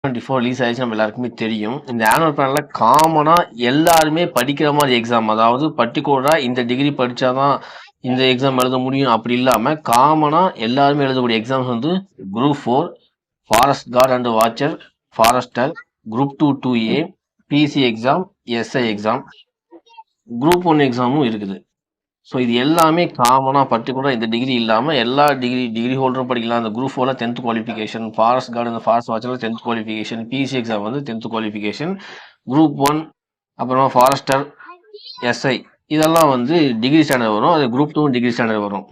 2024 release ஆயிடுச்சு நம்ம எல்லாருக்குமே தெரியும். இந்த ஆனுவல் பிளான்ல காமனா எல்லாருமே படிக்கிற மாதிரி எக்ஸாம், அதாவது பர்டிகுலரா இந்த டிகிரி படிச்சாதான் இந்த எக்ஸாம் எழுத முடியும் அப்படி இல்லாம காமனா எல்லாருமே எழுதக்கூடிய எக்ஸாம்ஸ் வந்து group 4, forest guard and watcher, forester, group 2 2A, PC exam, SI exam, group 1 எக்ஸாமும் இருக்குது. ஸோ இது எல்லாமே காமனாக பர்டிகுலராக இந்த டிகிரி இல்லாமல் எல்லா டிகிரி ஹோல்டரும் படிக்கலாம். அந்த குரூப் 4ல 10th குவாலிஃபிகேஷன், ஃபாரஸ்ட் கார்டு இந்த ஃபாரஸ்ட் வாட்சரில் 10th குவாலிஃபிகேஷன், பிசி எக்ஸாம் வந்து 10th குவாலிஃபிகேஷன், குரூப் 1 அப்புறமா ஃபாரஸ்டர், எஸ்ஐ இதெல்லாம் வந்து டிகிரி ஸ்டாண்டர்ட் வரும். அது குரூப் 2 டிகிரி ஸ்டாண்டர்ட் வரும்.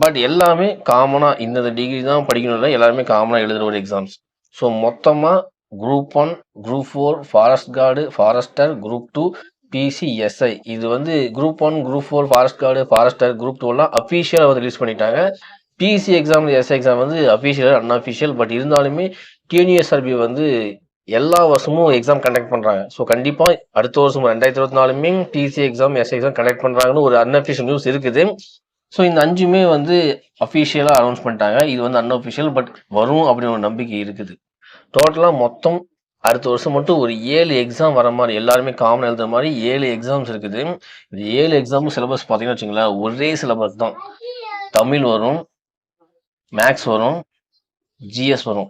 பட் எல்லாமே காமனாக இந்த டிகிரி தான் படிக்கணும் இல்லை, எல்லாருமே காமனாக எழுதுகிற ஒரு எக்ஸாம்ஸ். ஸோ மொத்தமாக group 1, group 4, forest card, forester, group 2, PCSI இது வந்து group 1, group 4, forest card, forester, group 2 அஃபீஷியலாக வந்து ரிலீஸ் பண்ணிட்டாங்க. பிசி எக்ஸாம், எஸ்ஐ எக்ஸாம் வந்து அஃபீஷியல் அன்அஃபீஷியல். பட் இருந்தாலுமே டிஎன்யூஎஸ்ஆர்பி வந்து எல்லா வருஷமும் எக்ஸாம் கண்டக்ட் பண்ணுறாங்க. ஸோ கண்டிப்பாக அடுத்த வருஷம் 2024மே PC exam, SI exam conduct பண்ணுறாங்கன்னு ஒரு அன்அஃபீஷியல் நியூஸ் இருக்குது. ஸோ இந்த 5மே வந்து அஃபீஷியலாக அனௌன்ஸ் பண்ணிட்டாங்க. இது வந்து அன்அஃபீஷியல், பட் வரும் அப்படின்னு ஒரு நம்பிக்கை இருக்குது. டோட்டலாக மொத்தம் அடுத்த வருஷம் மட்டும் ஒரு 7 எக்ஸாம் வர மாதிரி, எல்லாருமே காமன் எழுதுற மாதிரி 7 எக்ஸாம்ஸ் இருக்குது. இந்த 7 எக்ஸாமும் சிலபஸ் பார்த்தீங்கன்னா வச்சுங்களேன், ஒரே சிலபஸ் தான். தமிழ் வரும், மேக்ஸ் வரும், ஜிஎஸ் வரும்.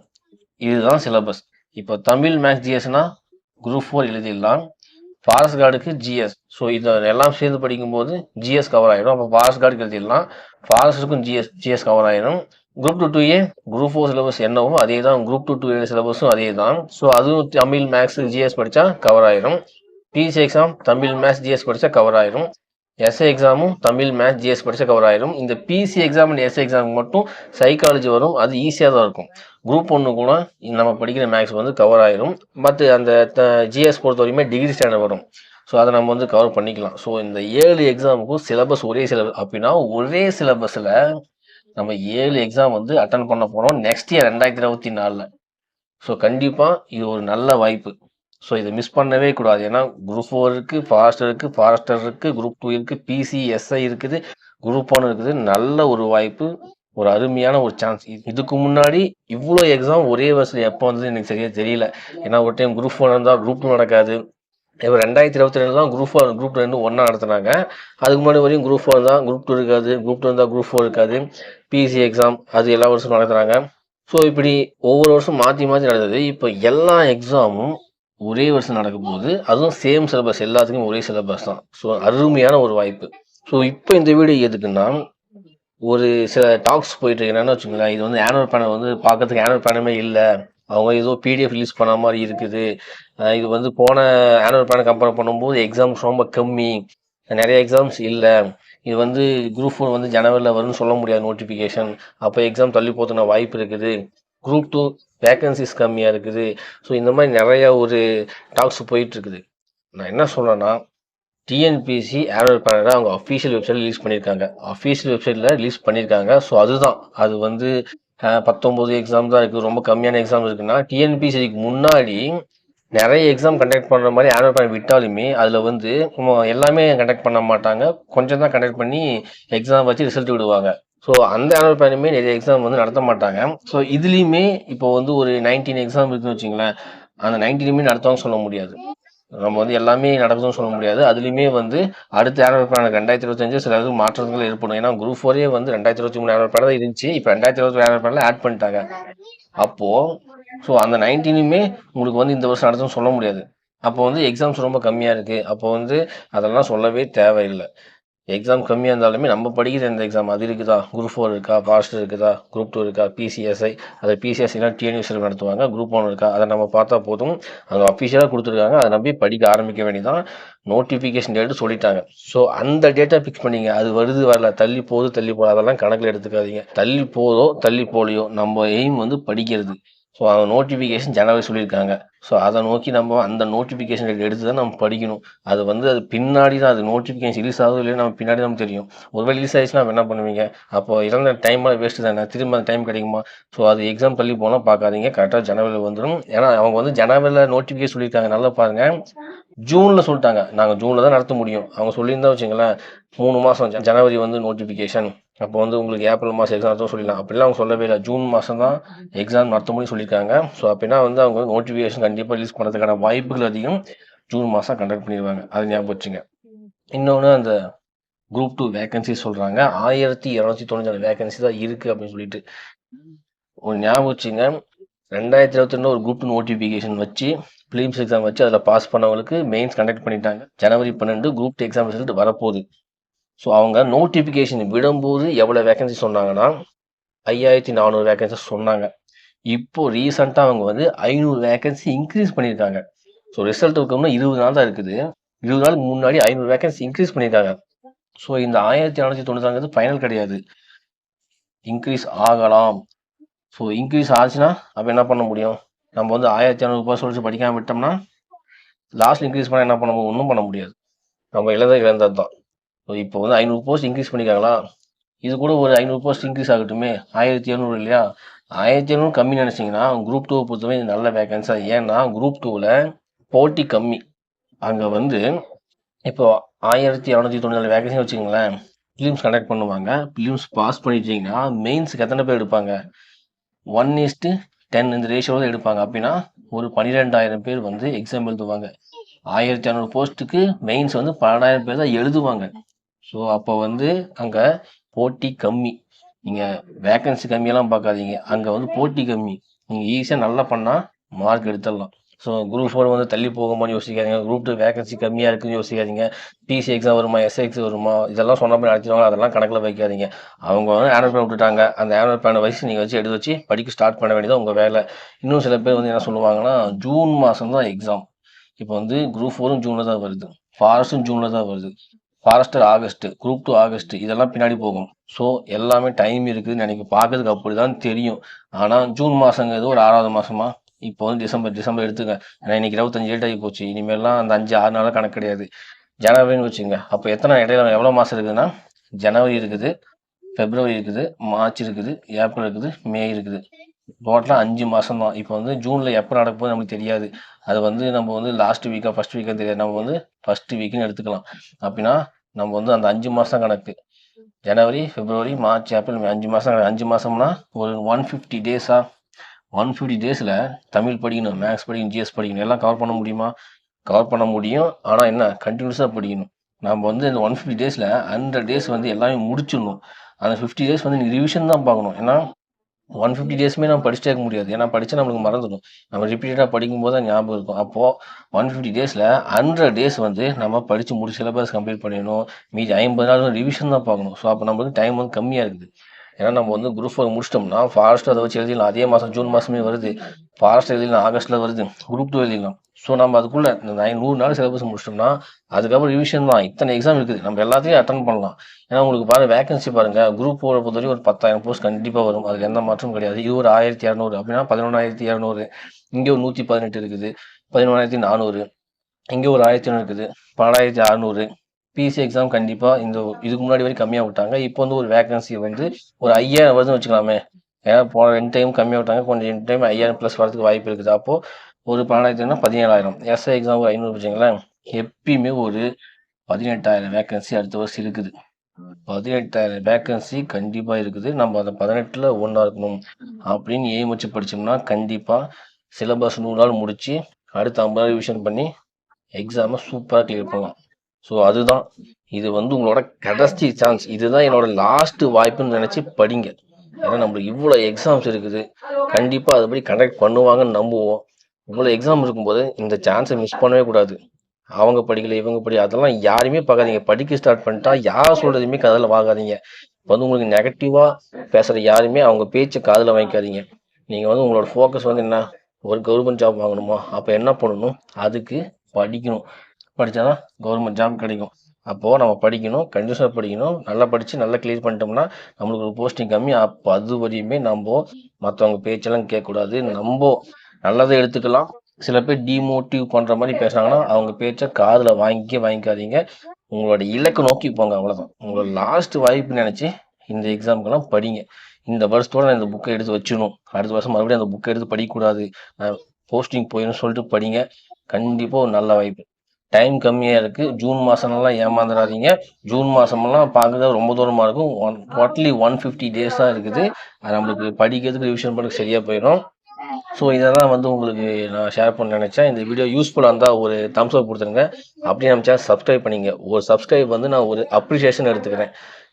இதுதான் சிலபஸ். இப்போ தமிழ், மேக்ஸ், ஜிஎஸ்னா குரூப் 4 எழுதிடலாம். ஃபாரஸ்ட் கார்டுக்கு ஜிஎஸ். ஸோ இதை எல்லாம் சேர்ந்து படிக்கும்போது ஜிஎஸ் கவர் ஆகிடும். அப்போ ஃபாரஸ்ட் கார்டுக்கு எழுதிடலாம். ஃபாரஸ்ட்டுக்கும் ஜிஎஸ் கவர் ஆகிடும். குரூப் 2 2A, குரூப் 4 சிலபஸ் என்னவோ அதே தான். குரூப் 2 2A சிலபஸும் அதே தான். ஸோ அதுவும் தமிழ், மேக்ஸ், ஜிஎஸ் படித்தா கவர் ஆயிடும். PC exam Tamil, maths, GS படித்தா கவர் ஆயிடும். எஸ்ஐ எக்ஸாமும் தமிழ், மேக்ஸ், ஜிஎஸ் படித்தா கவர் ஆயிடும். இந்த பிசி எக்ஸாம் அண்ட் எஸ்ஐ எக்ஸாமுக்கு மட்டும் சைக்காலஜி வரும். அது ஈஸியாக தான் இருக்கும். குரூப் 1 கூட நம்ம படிக்கிற மேக்ஸ் வந்து கவர் ஆயிடும். பட் அந்த ஜிஎஸ் பொறுத்த வரைக்குமே டிகிரி ஸ்டாண்டர்ட் வரும். ஸோ அதை நம்ம வந்து கவர் பண்ணிக்கலாம். ஸோ இந்த 7 எக்ஸாமுக்கும் சிலபஸ் ஒரே சிலபஸ். அப்படின்னா ஒரே சிலபஸில் நம்ம 7 எக்ஸாம் வந்து அட்டன் பண்ண போகிறோம் நெக்ஸ்ட் இயர் 2024. ஸோ கண்டிப்பாக இது ஒரு நல்ல வாய்ப்பு. ஸோ இதை மிஸ் பண்ணவே கூடாது. ஏன்னா குரூப் 4 இருக்குது, ஃபாரஸ்டர் இருக்குது, குரூப் 2 இருக்குது, பிசிஎஸ்ஐ இருக்குது, குரூப் 1 இருக்குது. நல்ல ஒரு வாய்ப்பு, ஒரு அருமையான ஒரு சான்ஸ். இதுக்கு முன்னாடி இவ்வளோ எக்ஸாம் ஒரே வருஷம் எப்போ வந்தது எனக்கு சரியாக தெரியல. ஏன்னா ஒரு டைம் குரூப் 4 இருந்தால் குரூப் 2 நடக்காது. இப்போ 2022 தான் குரூப் 2 ஒன்றா நடத்துனாங்க. அதுக்கு முன்னாடி வரையும் குரூப் 4 தான், குரூப் 2 இருக்காது, குரூப் 2 இருந்தால் குரூப் 4 இருக்காது. பிசி எக்ஸாம் அது எல்லா வருஷமும் நடத்துகிறாங்க. ஸோ இப்படி ஒவ்வொரு வருஷம் மாற்றி நடந்தது. இப்போ எல்லா எக்ஸாமும் ஒரே வருஷம் நடக்கும் போது, அதுவும் சேம் சிலபஸ், எல்லாத்துக்கும் ஒரே சிலபஸ் தான். ஸோ அருமையான ஒரு வாய்ப்பு. ஸோ இப்போ இந்த வீடியோ எதுக்குன்னா, ஒரு சில டாக்ஸ் போயிட்டு இருக்கு. என்னென்னு வச்சுங்களேன், இது வந்து ஆனுவல் பிளான் வந்து பார்க்கறதுக்கு ஆனுவல் பிளானுமே இல்லை, அவங்க ஏதோ பிடிஎஃப் ரிலீஸ் பண்ண மாதிரி இருக்குது. இது வந்து போன ஆனுவல் பிளான் கம்பேர் பண்ணும்போது எக்ஸாம்ஸ் ரொம்ப கம்மி, நிறைய எக்ஸாம்ஸ் இல்லை. இது வந்து குரூப் 4 வந்து ஜனவரியில் வரும்னு சொல்ல முடியாது நோட்டிஃபிகேஷன். அப்போ எக்ஸாம் தள்ளி போதுன வாய்ப்பு இருக்குது. குரூப் 2 வேகன்சிஸ் கம்மியாக இருக்குது. ஸோ இந்த மாதிரி நிறைய ஒரு டாக்ஸ் போயிட்டு இருக்குது. நான் என்ன சொல்கிறேன்னா, டிஎன்பிஎஸ்சி ஆனுவல் பிளானை அவங்க அஃபீஷியல் வெப்சைட் ரிலீஸ் பண்ணியிருக்காங்க. அஃபீஷியல் வெப்சைட்டில் ரிலீஸ் பண்ணியிருக்காங்க. ஸோ அதுதான், அது வந்து 19 எக்ஸாம் தான் இருக்குது, ரொம்ப கம்மியான எக்ஸாம் இருக்குன்னா, டிஎன்பிஎஸ்சிக்கு முன்னாடி நிறைய எக்ஸாம் கண்டக்ட் பண்ணுற மாதிரி ஆனுவல் பிளான் விட்டாலுமே அதில் வந்து எல்லாமே கண்டக்ட் பண்ண மாட்டாங்க. கொஞ்சம் தான் கண்டக்ட் பண்ணி எக்ஸாம் வச்சு ரிசல்ட் விடுவாங்க. ஸோ அந்த ஆனுவல் பிளானுமே நிறைய எக்ஸாம் வந்து நடத்த மாட்டாங்க. ஸோ இதுலேயுமே இப்போ வந்து ஒரு 19 எக்ஸாம் இருக்குன்னு வச்சுங்களேன், அந்த 19மே நடத்துவாங்க சொல்ல முடியாது. நம்ம வந்து எல்லாமே நடக்குதுன்னு சொல்ல முடியாது. அதுலேயுமே வந்து அடுத்த ஆனுவல் பிளான் 2025 சில மாற்றங்கள் ஏற்படும். ஏன்னா குரூப் 4 வந்து 2023 ஆனுவல் பிளான் தான் இருந்துச்சு. இப்போ 2024 ஆனுவல் பிளான்ல ஆட் பண்ணிட்டாங்க. அப்போது ஸோ அந்த 19மே உங்களுக்கு வந்து இந்த வருஷம் நடத்துன்னு சொல்ல முடியாது. அப்போ வந்து எக்ஸாம்ஸ் ரொம்ப கம்மியாக இருக்குது. அப்போ வந்து அதெல்லாம் சொல்லவே தேவையில்லை. எக்ஸாம் கம்மியாக இருந்தாலுமே நம்ம படிக்கிற இந்த எக்ஸாம் அது இருக்குதா, குரூப் 4 இருக்கா, ஃபாரஸ்டர் இருக்குதா, குரூப் 2 இருக்கா, பிசிஎஸ்ஐ, அதை பிசிஎஸ்ஐலாம் டிஎன்யூஎஸ்சியில் நடத்துவாங்க, குரூப் 1 இருக்கா, அதை நம்ம பார்த்தா போதும். அவங்க அஃபிஷியலாக கொடுத்துருக்காங்க, அதை நம்பி படிக்க ஆரம்பிக்க வேண்டியதான். நோட்டிஃபிகேஷன் டேட்டு சொல்லிட்டாங்க. ஸோ அந்த டேட்டா ஃபிக்ஸ் பண்ணிங்க. அது வருது வரல, தள்ளி போகுது அதெல்லாம் கணக்கில் எடுத்துக்காதீங்க. தள்ளி போதோ தள்ளி போலையோ நம்ம எய்ம் வந்து படிக்கிறது. ஸோ அவங்க நோட்டிஃபிகேஷன் ஜனவரி சொல்லியிருக்காங்க. ஸோ அதை நோக்கி நம்ம அந்த நோட்டிஃபிகேஷன் எடுத்து தான் நம்ம படிக்கணும். அது வந்து அது பின்னாடி தான், அது நோட்டிஃபிகேஷன் ரிலீஸ் ஆகுது இல்லையா நம்ம பின்னாடி தான் தெரியும். ஒருவேளை ரிலீஸ் ஆகிடுச்சுன்னா என்ன பண்ணுவீங்க? அப்போ இறந்த டைமாக வேஸ்ட்டு தானே, திரும்ப அந்த டைம் கிடைக்குமா? ஸோ அது எக்ஸாம் தள்ளி போனால் பார்க்காதீங்க, கரெக்டாக ஜனவரியில் வந்துடும். ஏன்னா அவங்க வந்து ஜனவரியில் நோட்டிஃபிகேஷன் சொல்லியிருக்காங்க. நல்லா பாருங்கள், ஜூனில் சொல்லிட்டாங்க நாங்கள் ஜூனில் தான் நடத்த முடியும். அவங்க சொல்லியிருந்தா வச்சுங்களேன் 3 மாதம், ஜனவரி வந்து நோட்டிஃபிகேஷன், அப்போ வந்து உங்களுக்கு ஏப்ரல் மாதம் எக்ஸாம் நடத்தும் சொல்லிடலாம். அப்படிலாம் அவங்க சொல்லவே இல்லை. ஜூன் மாதம் தான் எக்ஸாம் நடத்த முடியும் சொல்லியிருக்காங்க. ஸோ அப்படின்னா வந்து அவங்க நோட்டிஃபிகேஷன் கண்டிப்பாக ரிலீஸ் பண்ணுறதுக்கான வாய்ப்புகள் அதிகம். ஜூன் மாதம் கண்டக்ட் பண்ணிடுவாங்க. அது ஞாபகம் வச்சுங்க. இன்னொன்று அந்த குரூப் 2 வேகன்சி சொல்கிறாங்க. 1294 வேகன்சி தான் இருக்குது அப்படின்னு சொல்லிட்டு. ஒரு ஞாபகம் வச்சுங்க, 2022 ஒரு குரூப் 2 நோட்டிஃபிகேஷன் வச்சு ப்ரீலிம்ஸ் எக்ஸாம் வச்சு அதில் பாஸ் பண்ணவங்களுக்கு மெயின்ஸ் கண்டக்ட் பண்ணிட்டாங்க. ஜனவரி 12 குரூப் 2 எக்ஸாம் ரிசல்ட் வரப்போகுது. ஸோ அவங்க நோட்டிஃபிகேஷன் விடும்போது எவ்வளோ வேகன்சி சொன்னாங்கன்னா 5400 வேகன்சி சொன்னாங்க. இப்போ ரீசெண்டாக அவங்க வந்து 500 வேகன்சி இன்க்ரீஸ் பண்ணியிருக்காங்க. ஸோ ரிசல்ட் இருக்கணும்னா 20 நாள் தான் இருக்குது. 20 நாளுக்கு முன்னாடி 500 வேகன்சி இன்க்ரீஸ் பண்ணியிருக்காங்க. ஸோ இந்த 1494 ஃபைனல் கிடையாது, இன்க்ரீஸ் ஆகலாம். ஸோ இன்க்ரீஸ் ஆச்சுன்னா அப்போ என்ன பண்ண முடியும்? நம்ம வந்து 1600 சொல்லிட்டு படிக்காமல் விட்டோம்னா லாஸ்ட் இன்க்ரீஸ் பண்ணால் என்ன பண்ண முடியும்? ஒன்றும் பண்ண முடியாது. நம்ம இழந்தது தான். ஸோ இப்போ வந்து 500 போஸ்ட் இன்க்ரீஸ் பண்ணிக்காங்களா, இது கூட ஒரு 500 போஸ்ட் இன்க்ரீஸ் ஆகட்டுமே, 1700 இல்லையா? 1700 கம்மி நினச்சிங்கன்னா குரூப் 2 பொறுத்தவரை இது நல்ல வேகன்ஸா. ஏன்னா குரூப் 2வில் போட்டி கம்மி. அங்கே வந்து இப்போ 1294 வேகன்சி வச்சுக்கோங்களேன். ப்ரிலிம்ஸ் கண்டக்ட் பண்ணுவாங்க. ப்ரிலிம்ஸ் பாஸ் பண்ணிட்டீங்கன்னா மெயின்ஸுக்கு எத்தனை பேர் எடுப்பாங்க? 1:10 இந்த ரேஷியோவில் தான் எடுப்பாங்க. அப்படின்னா ஒரு 12,000 பேர் வந்து எக்ஸாம் எழுதுவாங்க. 1600 போஸ்ட்டுக்கு மெயின்ஸ் வந்து 12,000 பேர் தான் எழுதுவாங்க. ஸோ அப்போ வந்து அங்கே போட்டி கம்மி. நீங்கள் வேக்கன்சி கம்மியெல்லாம் பார்க்காதீங்க, அங்கே வந்து போட்டி கம்மி. நீங்கள் ஈஸியாக நல்லா பண்ணால் மார்க் எடுத்துடலாம். ஸோ குரூப் 4 வந்து தள்ளி போகுமான்னு யோசிக்காதீங்க. குரூப் 2 வேகன்சி கம்மியாக இருக்குன்னு யோசிக்காதீங்க. பிசி எக்ஸாம் வருமா, எஸ்ஐஎக்ஸ் வருமா, இதெல்லாம் சொன்ன மாதிரி நடத்திடுவாங்க, அதெல்லாம் கணக்கில் வைக்காதீங்க. அவங்க வந்து ஆனுவல் பிளான் விட்டுட்டாங்க. அந்த ஆனுவல் பிளானை வச்சு நீங்கள் வச்சு எடுத்து வச்சு படிக்க ஸ்டார்ட் பண்ண வேண்டியதான் உங்கள் வேலை. இன்னும் சில பேர் வந்து என்ன சொல்லுவாங்கன்னா, ஜூன் மாதம் தான் எக்ஸாம். இப்போ வந்து குரூப் 4ம் ஜூனில் தான் வருது, ஃபாரஸ்ட்டும் ஜூனில் தான் வருது, ஃபாரஸ்டர் ஆகஸ்ட், குரூப் 2 ஆகஸ்ட், இதெல்லாம் பின்னாடி போகும். ஸோ எல்லாமே டைம் இருக்குதுன்னு எனக்கு பார்க்கறதுக்கு அப்படி தான் தெரியும். ஆனால் ஜூன் மாதங்கிறது ஒரு 6வது மாதமா? இப்போ வந்து டிசம்பர் எடுத்துங்க. ஏன்னா இன்னைக்கு 25 டேட் ஆகி போச்சு. இனிமேல்லாம் அந்த 5-6 நாளாக கணக்கு கிடையாது. ஜனவரின்னு வச்சுங்க. அப்போ எத்தனை இடையில எவ்வளோ மாதம் இருக்குதுன்னா, ஜனவரி இருக்குது, பிப்ரவரி இருக்குது, மார்ச் இருக்குது, ஏப்ரல் இருக்குது, மே இருக்குது. டோட்டலாக 5 மாதம் தான். இப்போ வந்து ஜூனில் எப்போ நடக்கும்போது நமக்கு தெரியாது. அது வந்து நம்ம வந்து லாஸ்ட் வீக்காக ஃபஸ்ட் வீக்காக தெரியாது. நம்ம வந்து ஃபஸ்ட்டு வீக்குன்னு எடுத்துக்கலாம். அப்படின்னா நம்ம வந்து அந்த 5 மாதம் கணக்கு. ஜனவரி, பிப்ரவரி, மார்ச், ஏப்ரல், மே 5 மாதம். 5 மாதம்னா ஒரு 150 டேஸா? 150 டேஸில் தமிழ் படிக்கணும், மேக்ஸ் படிக்கணும், ஜிஎஸ் படிக்கணும், எல்லாம் கவர் பண்ண முடியுமா? கவர் பண்ண முடியும். ஆனால் என்ன, கண்டினியூஸாக படிக்கணும். நம்ம வந்து இந்த 150 டேஸில் 100 டேஸ் வந்து எல்லாமே முடிச்சிடணும். அந்த 50 டேஸ் வந்து நீங்கள் ரிவிஷன் தான் பார்க்கணும். ஏன்னா 150 டேஸுமே நம்ம படிச்சுட்டே இருக்க முடியாது. ஏன்னா படித்தா நம்மளுக்கு மறந்துடும். நம்ம ரிப்பீட்டடாக படிக்கும்போது தான் ஞாபகம் இருக்கும். அப்போது 150 டேஸில் 100 டேஸ் வந்து நம்ம படித்து முடிச்சு சிலபஸ் கம்ப்ளீட் பண்ணிடணும். மீதி 50 நாள் ரிவிஷன் தான் பார்க்கணும். ஸோ அப்போ நம்மளுக்கு டைம் வந்து கம்மியாக இருக்குது. ஏன்னா நம்ம வந்து குரூப் 4 முடிச்சிட்டோம்னா ஃபாரஸ்ட் அதை வச்சு எழுதிடலாம். அதே மாதம் ஜூன் மாதமே வருது. ஃபாரஸ்ட் எழுதிடலாம், ஆகஸ்ட்டில் வருது. குரூப் 2 எழுதிடலாம். ஸோ நம்ம அதுக்குள்ளே இந்த 100 நாள் சிலபஸ் முடிச்சிட்டோம்னா அதுக்கப்புறம் ரிவிஷன் தான். இத்தனை எக்ஸாம் இருக்குது, நம்ம எல்லாத்தையும் அட்டன் பண்ணலாம். ஏன்னா உங்களுக்கு பாருங்கள், வேகன்சி பாருங்கள், குரூப் 4 பொறுத்தவரைக்கும் ஒரு 10,000 போஸ்ட் கண்டிப்பாக வரும். அதில் எந்த மாற்றமும் கிடையாது. இது ஒரு 1200 அப்படின்னா 11,200. இங்கே ஒரு 118 இருக்குது, 11,400. இங்கே ஒரு 1500 இருக்குது, 12,600. பிசி எக்ஸாம் கண்டிப்பாக இதுக்கு முன்னாடி வரைக்கும் கம்மியாக விட்டாங்க. இப்போ வந்து ஒரு வேகன்சி வந்து ஒரு 5000 வருதுன்னு வச்சுக்கலாமே. ஏன்னா போன 2 டைம் கம்மியாக விட்டாங்க, கொஞ்சம் 2 டைம் 5000 ப்ளஸ் வரதுக்கு வாய்ப்பு இருக்குது. அப்போது ஒரு 12,000னா 17,000. எஸ்ஐ எக்ஸாம் ஒரு 500 வச்சுங்களேன். எப்பயுமே ஒரு 18,000 வேகன்சி அடுத்த வருஷம் இருக்குது. 18,000 வேகன்சி கண்டிப்பாக இருக்குது. நம்ம அந்த 18ல் ஒன்றா இருக்கணும் அப்படின்னு எய்ம் வச்சு படித்தோம்னா கண்டிப்பாக சிலபஸ் 100 நாள் முடித்து அடுத்த 50 நாள் ரிவிஷன் பண்ணி எக்ஸாமை சூப்பராக கிளியர் பண்ணலாம். ஸோ அதுதான், இது வந்து உங்களோட கடைசி சான்ஸ். இதுதான் என்னோட லாஸ்ட் வாய்ப்புன்னு நினச்சி படிங்க. ஏன்னா நம்மளுக்கு இவ்வளோ எக்ஸாம்ஸ் இருக்குது, கண்டிப்பாக அதுபடி கண்டக்ட் பண்ணுவாங்கன்னு நம்புவோம். இவ்வளோ எக்ஸாம் இருக்கும்போது இந்த சான்ஸை மிஸ் பண்ணவே கூடாது. அவங்க படிக்கல, இவங்க அதெல்லாம் யாருமே பார்க்காதீங்க. படிக்க ஸ்டார்ட் பண்ணிட்டா யார் சொல்கிறதுமே காதில் வாங்காதீங்க. வந்து உங்களுக்கு நெகட்டிவாக பேசுகிற யாருமே அவங்க பேச்சை காதில் வாங்கிக்காதீங்க. நீங்கள் வந்து உங்களோட ஃபோக்கஸ் வந்து என்ன, ஒரு கவர்மெண்ட் ஜாப் வாங்கணுமா? அப்போ என்ன பண்ணணும்? அதுக்கு படிக்கணும். படித்தா தான் கவர்மெண்ட் ஜாப் கிடைக்கும். அப்போது நம்ம படிக்கணும், கண்டினியூஸாக படிக்கணும். நல்லா படித்து நல்லா கிளியர் பண்ணிட்டோம்னா நம்மளுக்கு ஒரு போஸ்டிங் கம்மி. அப்போ அது வரையுமே நம்ம மற்றவங்க பேச்செல்லாம் கேட்கக்கூடாது. நம்ம நல்லதை எடுத்துக்கலாம். சில பேர் டிமோட்டிவ் பண்ணுற மாதிரி பேசுனாங்கன்னா அவங்க பேச்சை காதில் வாங்கிக்காதீங்க. உங்களோட இலக்கை நோக்கி போங்க, அவ்வளோதான். உங்களோட லாஸ்ட் வாய்ப்பு நினச்சி இந்த எக்ஸாமுக்கெல்லாம் படிங்க. இந்த வருஷத்தோட நான் இந்த புக்கை எடுத்து வச்சிடணும், அடுத்த வருஷம் மறுபடியும் அந்த புக்கை எடுத்து படிக்கக்கூடாது, போஸ்டிங் போயிடும் சொல்லிட்டு படிங்க. கண்டிப்பாக ஒரு நல்ல வாய்ப்பு. டைம் கம்மியா இருக்கு. ஜூன் மாசம்லாம் ஏமாந்துடாதீங்க. ஜூன் மாசமெல்லாம் பார்க்கறது ரொம்ப தூரமா இருக்கும். டோட்டலி 150 டேஸ் தான் இருக்குது. அது நம்மளுக்கு படிக்கிறதுக்கு, ரிவிஷன் பண்ண சரியா போயிடும். ஸோ இதெல்லாம் வந்து உங்களுக்கு நான் ஷேர் பண்ண நினைச்சேன். இந்த வீடியோ யூஸ்ஃபுல்லாக இருந்தால் ஒரு தம்ஸ் அப் கொடுத்துருங்க. அப்படியே நம்ம சேனல் சப்ஸ்கிரைப் பண்ணிங்க. ஒரு சப்ஸ்கிரைப் வந்து நான் ஒரு அப்ரிசியேஷன் எடுத்துக்கிறேன்.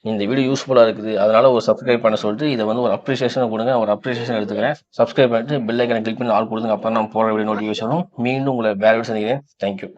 இந்த வீடியோ யூஸ்ஃபுல்லாக இருக்குது, அதனால ஒரு சப்ஸ்கிரைப் பண்ண சொல்லிட்டு இதை வந்து ஒரு அப்ரிசியேஷனை கொடுங்க. ஒரு அப்ரிசியேஷன் எடுத்துக்கிறேன். சப்ஸ்கிரைப் பண்ணிட்டு பெல் ஐக்கனை கிளிக் பண்ணி ஆல் கொடுங்க. அப்போ நான் போகிற வீடியோ நோட்டிஃபிகேஷனும். மீண்டும் உங்களை வேற சந்திக்கிறேன். தேங்க்யூ.